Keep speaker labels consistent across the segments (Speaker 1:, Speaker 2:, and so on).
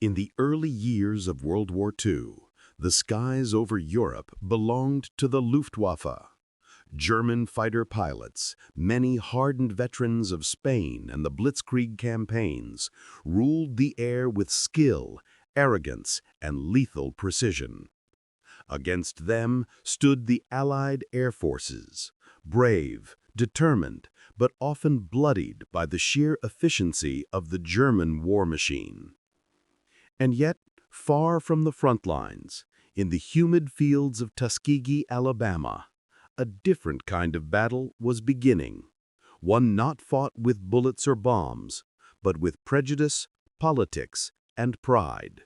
Speaker 1: In the early years of World War II, the skies over Europe belonged to the Luftwaffe. German fighter pilots, many hardened veterans of Spain and the Blitzkrieg campaigns, ruled the air with skill, arrogance, and lethal precision. Against them stood the Allied air forces, brave, determined, but often bloodied by the sheer efficiency of the German war machine. And yet, far from the front lines, in the humid fields of Tuskegee, Alabama, a different kind of battle was beginning, one not fought with bullets or bombs, but with prejudice, politics, and pride.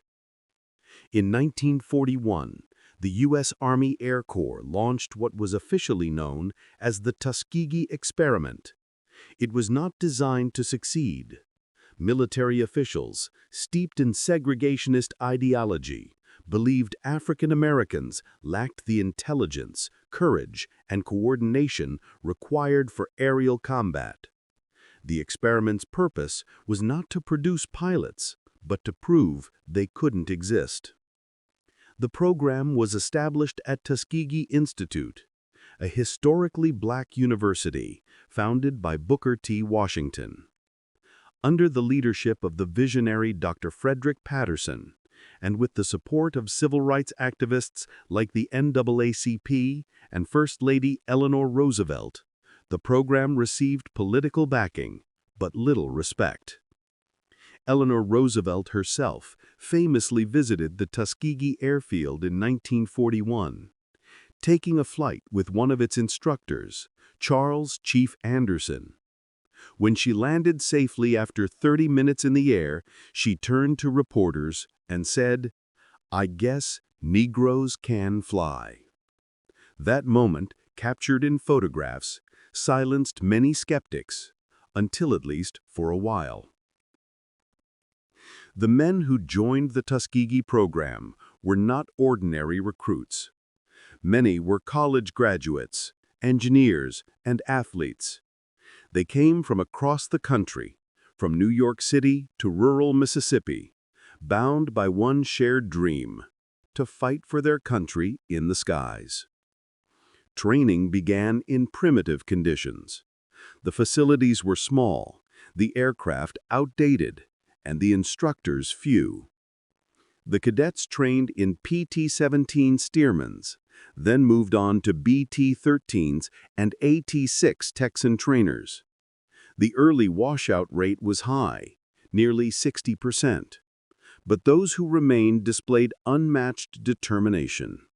Speaker 1: In 1941, the U.S. Army Air Corps launched what was officially known as the Tuskegee Experiment. It was not designed to succeed. Military officials, steeped in segregationist ideology, believed African Americans lacked the intelligence, courage, and coordination required for aerial combat. The experiment's purpose was not to produce pilots, but to prove they couldn't exist. The program was established at Tuskegee Institute, a historically black university founded by Booker T. Washington. Under the leadership of the visionary Dr. Frederick Patterson, and with the support of civil rights activists like the NAACP and First Lady Eleanor Roosevelt, the program received political backing, but little respect. Eleanor Roosevelt herself famously visited the Tuskegee airfield in 1941, taking a flight with one of its instructors, Charles Chief Anderson. When she landed safely after 30 minutes in the air, she turned to reporters and said, "I guess Negroes can fly." That moment, captured in photographs, silenced many skeptics, until at least for a while. The men who joined the Tuskegee program were not ordinary recruits. Many were college graduates, engineers, and athletes. They came from across the country, from New York City to rural Mississippi, bound by one shared dream, to fight for their country in the skies. Training began in primitive conditions. The facilities were small, the aircraft outdated, and the instructors few. The cadets trained in PT-17 Stearmans, then moved on to BT-13s and AT-6 Texan trainers. The early washout rate was high, nearly 60%, but those who remained displayed unmatched determination.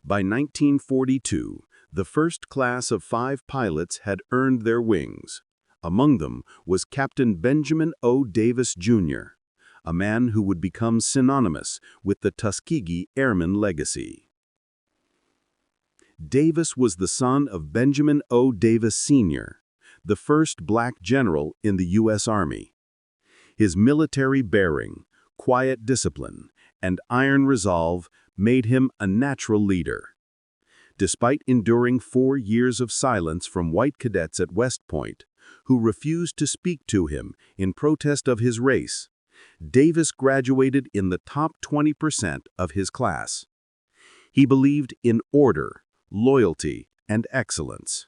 Speaker 1: By 1942, the first class of 5 pilots had earned their wings. Among them was Captain Benjamin O. Davis, Jr., a man who would become synonymous with the Tuskegee Airmen legacy. Davis was the son of Benjamin O. Davis, Sr., the first black general in the U.S. Army. His military bearing, quiet discipline, and iron resolve made him a natural leader. Despite enduring 4 years of silence from white cadets at West Point, who refused to speak to him in protest of his race, Davis graduated in the top 20% of his class. He believed in order, loyalty, and excellence.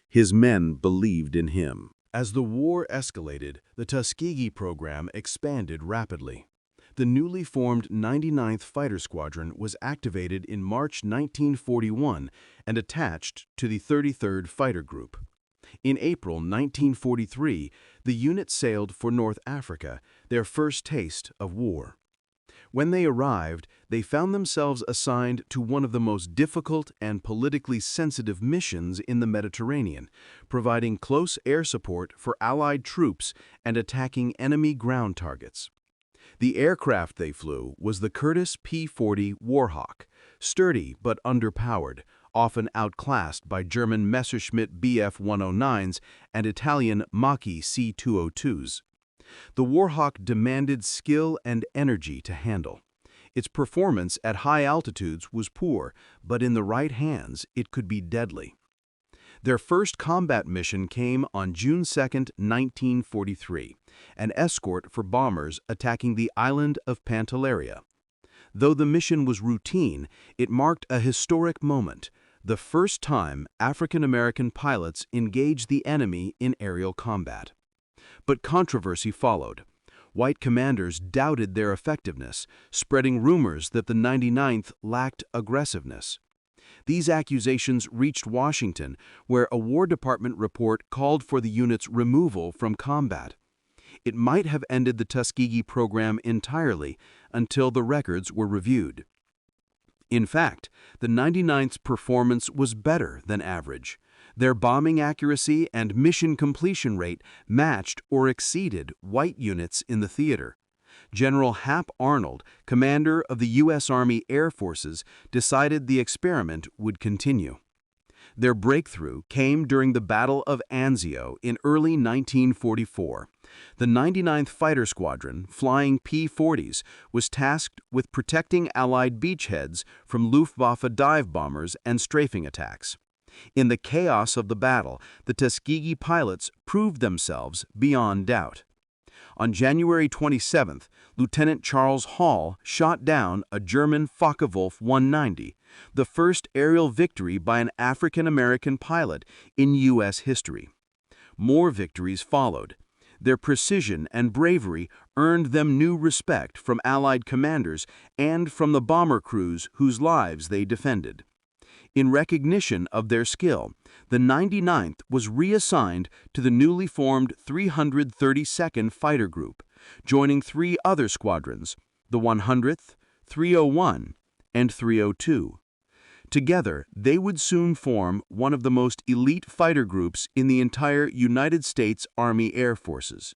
Speaker 1: His men believed in him.
Speaker 2: As the war escalated, the Tuskegee program expanded rapidly. The newly formed 99th Fighter Squadron was activated in March 1941 and attached to the 33rd Fighter Group. In April 1943, the unit sailed for North Africa, their first taste of war. When they arrived, they found themselves assigned to one of the most difficult and politically sensitive missions in the Mediterranean, providing close air support for Allied troops and attacking enemy ground targets. The aircraft they flew was the Curtiss P-40 Warhawk, sturdy but underpowered, often outclassed by German Messerschmitt Bf-109s and Italian Mach-E C-202s. The Warhawk demanded skill and energy to handle. Its performance at high altitudes was poor, but in the right hands it could be deadly. Their first combat mission came on June 2, 1943, an escort for bombers attacking the island of Pantelleria. Though the mission was routine, it marked a historic moment, the first time African-American pilots engaged the enemy in aerial combat. But controversy followed. White commanders doubted their effectiveness, spreading rumors that the 99th lacked aggressiveness. These accusations reached Washington, where a War Department report called for the unit's removal from combat. It might have ended the Tuskegee program entirely until the records were reviewed. In fact, the 99th's performance was better than average. Their bombing accuracy and mission completion rate matched or exceeded white units in the theater. General Hap Arnold, commander of the U.S. Army Air Forces, decided the experiment would continue. Their breakthrough came during the Battle of Anzio in early 1944. The 99th Fighter Squadron, flying P-40s, was tasked with protecting Allied beachheads from Luftwaffe dive bombers and strafing attacks. In the chaos of the battle, the Tuskegee pilots proved themselves beyond doubt. On January 27th, Lieutenant Charles Hall shot down a German Focke-Wulf 190, the first aerial victory by an African-American pilot in U.S. history. More victories followed. Their precision and bravery earned them new respect from Allied commanders and from the bomber crews whose lives they defended. In recognition of their skill, the 99th was reassigned to the newly formed 332nd Fighter Group, joining three other squadrons, the 100th, 301, and 302. Together, they would soon form one of the most elite fighter groups in the entire United States Army Air Forces.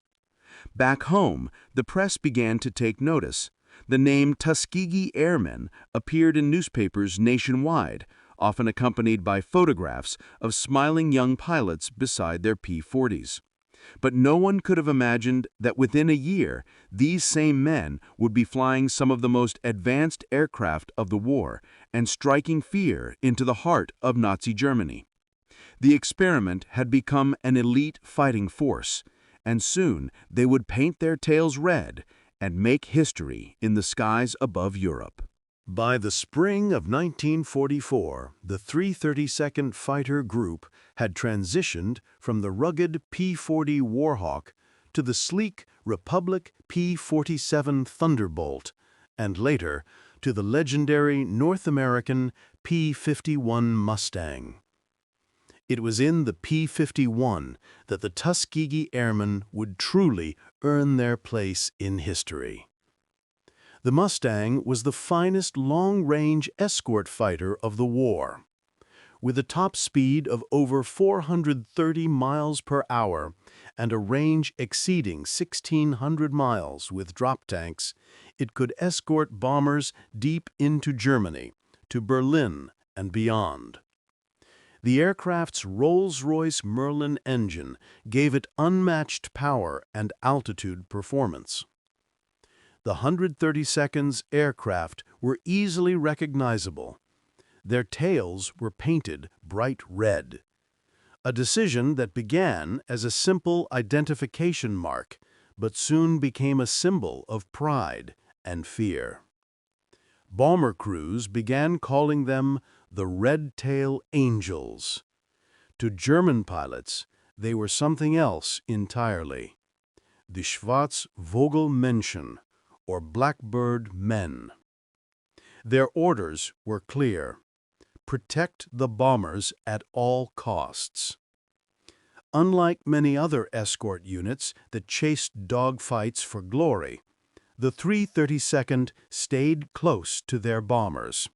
Speaker 2: Back home, the press began to take notice. The name Tuskegee Airmen appeared in newspapers nationwide, often accompanied by photographs of smiling young pilots beside their P-40s. But no one could have imagined that within a year, these same men would be flying some of the most advanced aircraft of the war and striking fear into the heart of Nazi Germany. The experiment had become an elite fighting force, and soon they would paint their tails red and make history in the skies above Europe.
Speaker 1: By the spring of 1944, the 332nd Fighter Group had transitioned from the rugged P-40 Warhawk to the sleek Republic P-47 Thunderbolt, and later to the legendary North American P-51 Mustang. It was in the P-51 that the Tuskegee Airmen would truly earn their place in history. The Mustang was the finest long-range escort fighter of the war. With a top speed of over 430 miles per hour and a range exceeding 1,600 miles with drop tanks, it could escort bombers deep into Germany, to Berlin and beyond. The aircraft's Rolls-Royce Merlin engine gave it unmatched power and altitude performance. The 132nd's aircraft were easily recognizable. Their tails were painted bright red, a decision that began as a simple identification mark, but soon became a symbol of pride and fear. Bomber crews began calling them the Red Tail Angels. To German pilots, they were something else entirely: the Schwarzvogelmenschen, or Blackbird Men. Their orders were clear: protect the bombers at all costs. Unlike many other escort units that chased dogfights for glory, the 332nd stayed close to their bombers.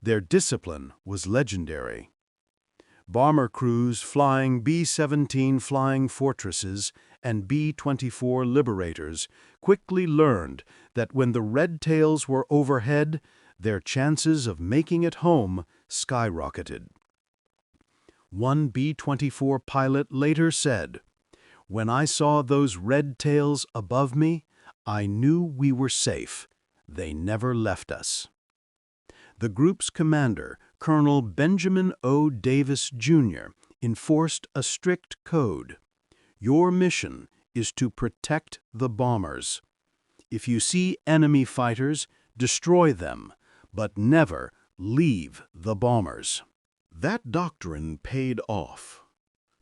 Speaker 1: Their discipline was legendary. Bomber crews flying B-17 Flying Fortresses and B-24 Liberators quickly learned that when the red tails were overhead, their chances of making it home skyrocketed. One B-24 pilot later said, "When I saw those red tails above me, I knew we were safe. They never left us." The group's commander, Colonel Benjamin O. Davis, Jr.,
Speaker 2: enforced a strict code. Your mission is to protect the bombers. If you see enemy fighters, destroy them, but never leave the bombers. That doctrine paid off.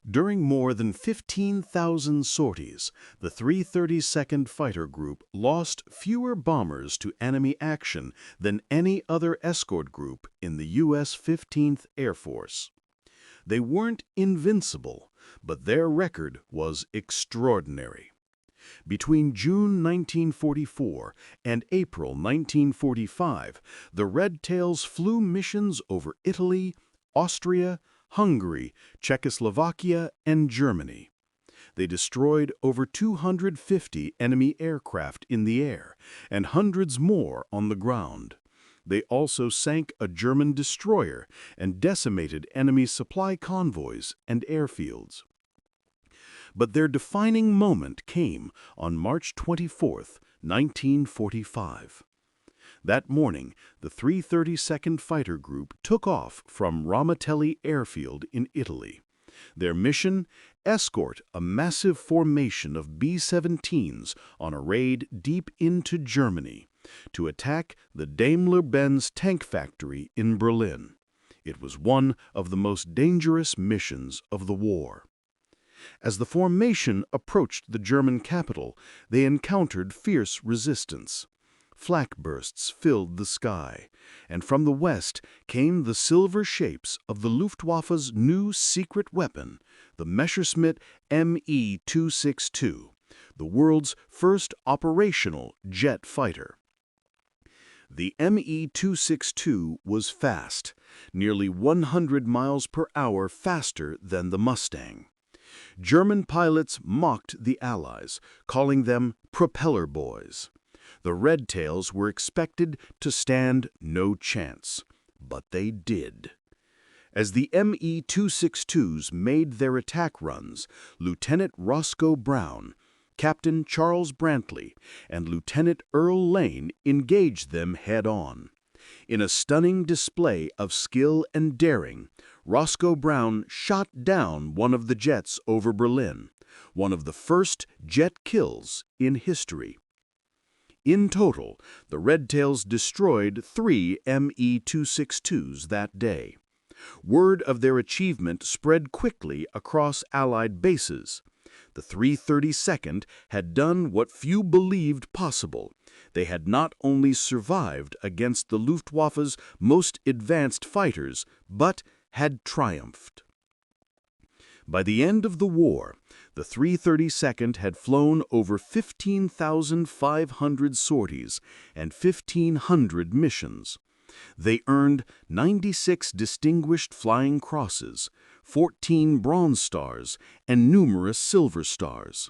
Speaker 2: During more than 15,000 sorties, the 332nd Fighter Group lost fewer bombers to enemy action than any other escort group in the U.S. 15th Air Force. They weren't invincible, but their record was extraordinary. Between June 1944 and April 1945, the Red Tails flew missions over Italy, Austria, Hungary, Czechoslovakia, and Germany. They destroyed over 250 enemy aircraft in the air and hundreds more on the ground. They also sank a German destroyer and decimated enemy supply convoys and airfields. But their defining moment came on March 24, 1945. That morning, the 332nd Fighter Group took off from Ramatelli Airfield in Italy. Their mission? Escort a massive formation of B-17s on a raid deep into Germany to attack the Daimler-Benz tank factory in Berlin. It was one of the most dangerous missions of the war. As the formation approached the German capital, they encountered fierce resistance. Flak bursts filled the sky, and from the west came the silver shapes of the Luftwaffe's new secret weapon, the Messerschmitt Me-262, the world's first operational jet fighter. The Me-262 was fast, nearly 100 miles per hour faster than the Mustang. German pilots mocked the Allies, calling them propeller boys. The Red Tails were expected to stand no chance, but they did. As the Me-262s made their attack runs, Lieutenant Roscoe Brown, Captain Charles Brantley, and Lieutenant Earl Lane engaged them head-on. In a stunning display of skill and daring, Roscoe Brown shot down one of the jets over Berlin, one of the first jet kills in history. In total, the Red Tails destroyed 3 Me-262s that day. Word of their achievement spread quickly across Allied bases. The 332nd had done what few believed possible. They had not only survived against the Luftwaffe's most advanced fighters, but had triumphed. By the end of the war, the 332nd had flown over 15,500 sorties and 1,500 missions. They earned 96 Distinguished Flying Crosses, 14 Bronze Stars, and numerous Silver Stars.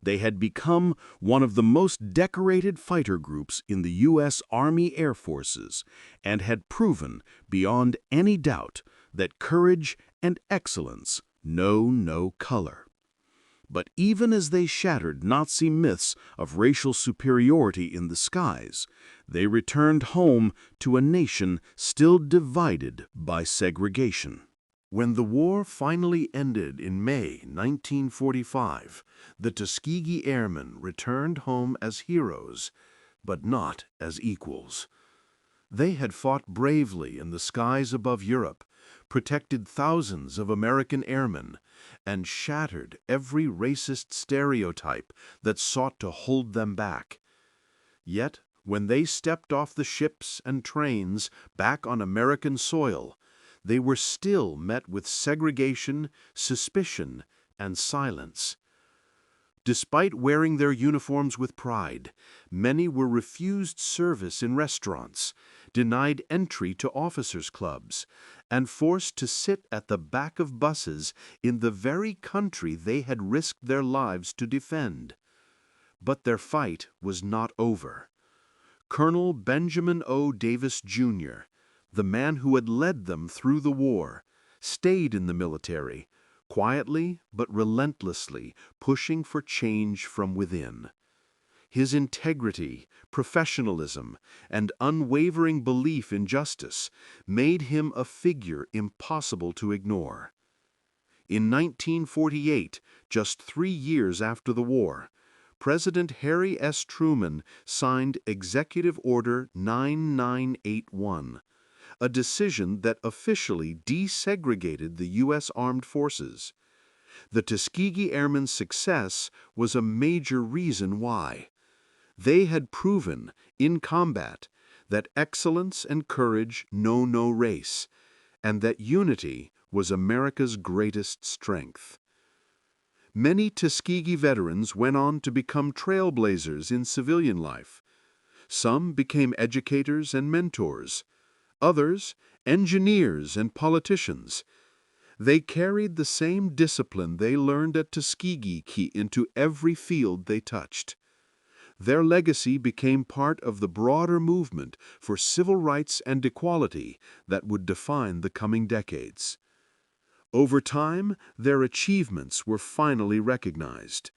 Speaker 2: They had become one of the most decorated fighter groups in the U.S. Army Air Forces and had proven, beyond any doubt, that courage and excellence know no color. But even as they shattered Nazi myths of racial superiority in the skies, they returned home to a nation still divided by segregation. When the war finally ended in May 1945, the Tuskegee Airmen returned home as heroes, but not as equals. They had fought bravely in the skies above Europe, protected thousands of American airmen, and shattered every racist stereotype that sought to hold them back. Yet, when they stepped off the ships and trains back on American soil, they were still met with segregation, suspicion, and silence. Despite wearing their uniforms with pride, many were refused service in restaurants, denied entry to officers' clubs, and forced to sit at the back of buses in the very country they had risked their lives to defend. But their fight was not over. Colonel Benjamin O. Davis, Jr., the man who had led them through the war, stayed in the military, quietly but relentlessly pushing for change from within. His integrity, professionalism, and unwavering belief in justice made him a figure impossible to ignore.
Speaker 1: In 1948, just 3 years after the war, President Harry S. Truman signed Executive Order 9981, a decision that officially desegregated the U.S. Armed Forces. The Tuskegee Airmen's success was a major reason why. They had proven, in combat, that excellence and courage know no race, and that unity was America's greatest strength. Many Tuskegee veterans went on to become trailblazers in civilian life. Some became educators and mentors. Others, engineers and politicians. They carried the same discipline they learned at Tuskegee into every field they touched. Their legacy became part of the broader movement for civil rights and equality that would define the coming decades. Over time, their achievements were finally recognized.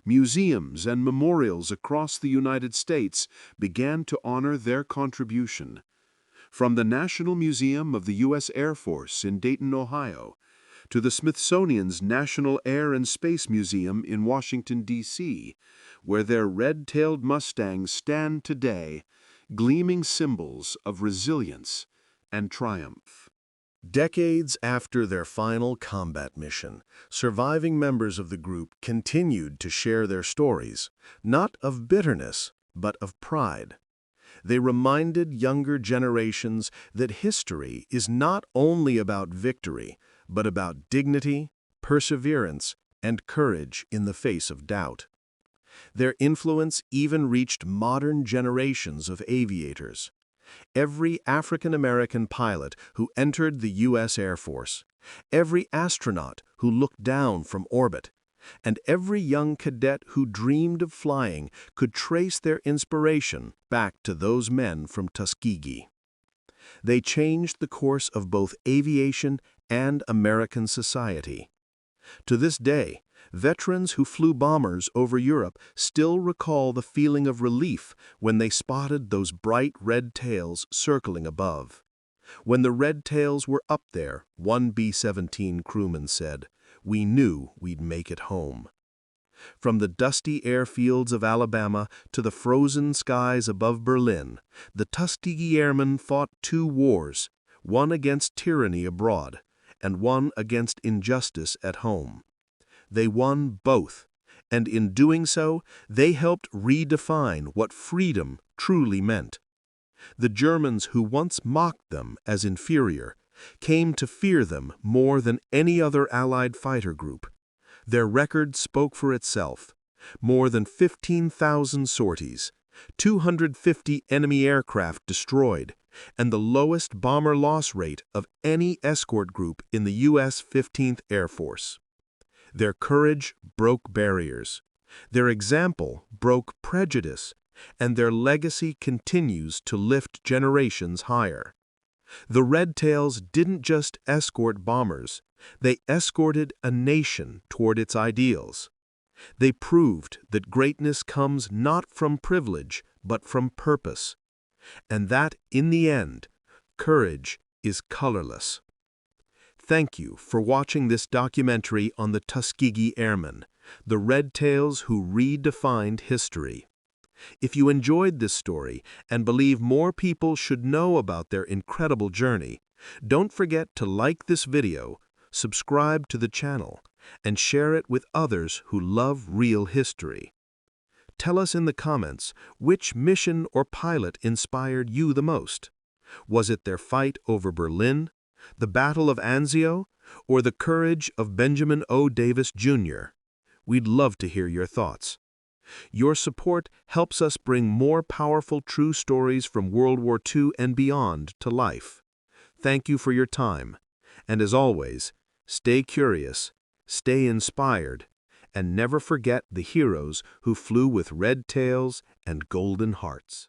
Speaker 1: Museums and memorials across the United States began to honor their contribution. From the National Museum of the U.S. Air Force in Dayton, Ohio, to the Smithsonian's National Air and Space Museum in Washington, D.C., where their red-tailed Mustangs stand today, gleaming symbols of resilience and triumph.
Speaker 2: Decades after their final combat mission, surviving members of the group continued to share their stories, not of bitterness, but of pride. They reminded younger generations that history is not only about victory, but about dignity, perseverance, and courage in the face of doubt. Their influence even reached modern generations of aviators. Every African-American pilot who entered the U.S. Air Force, every astronaut who looked down from orbit, and every young cadet who dreamed of flying could trace their inspiration back to those men from Tuskegee. They changed the course of both aviation and American society. To this day, veterans who flew bombers over Europe still recall the feeling of relief when they spotted those bright red tails circling above. When the red tails were up there, one B-17 crewman said, "We knew we'd make it home." From the dusty airfields of Alabama to the frozen skies above Berlin, the Tuskegee Airmen fought 2 wars, one against tyranny abroad, and one against injustice at home. They won both, and in doing so, they helped redefine what freedom truly meant. The Germans who once mocked them as inferior came to fear them more than any other Allied fighter group. Their record spoke for itself. More than 15,000 sorties, 250 enemy aircraft destroyed, and the lowest bomber loss rate of any escort group in the U.S. 15th Air Force. Their courage broke barriers. Their example broke prejudice, and their legacy continues to lift generations higher. The Red Tails didn't just escort bombers, they escorted a nation toward its ideals. They proved that greatness comes not from privilege, but from purpose, and that, in the end, courage is colorless. Thank you for watching this documentary on the Tuskegee Airmen, the Red Tails who redefined history. If you enjoyed this story and believe more people should know about their incredible journey, don't forget to like this video, subscribe to the channel, and share it with others who love real history. Tell us in the comments which mission or pilot inspired you the most. Was it their fight over Berlin, the Battle of Anzio, or the courage of Benjamin O. Davis, Jr.? We'd love to hear your thoughts. Your support helps us bring more powerful true stories from World War II and beyond to life. Thank you for your time, and as always, stay curious, stay inspired, and never forget the heroes who flew with red tails and golden hearts.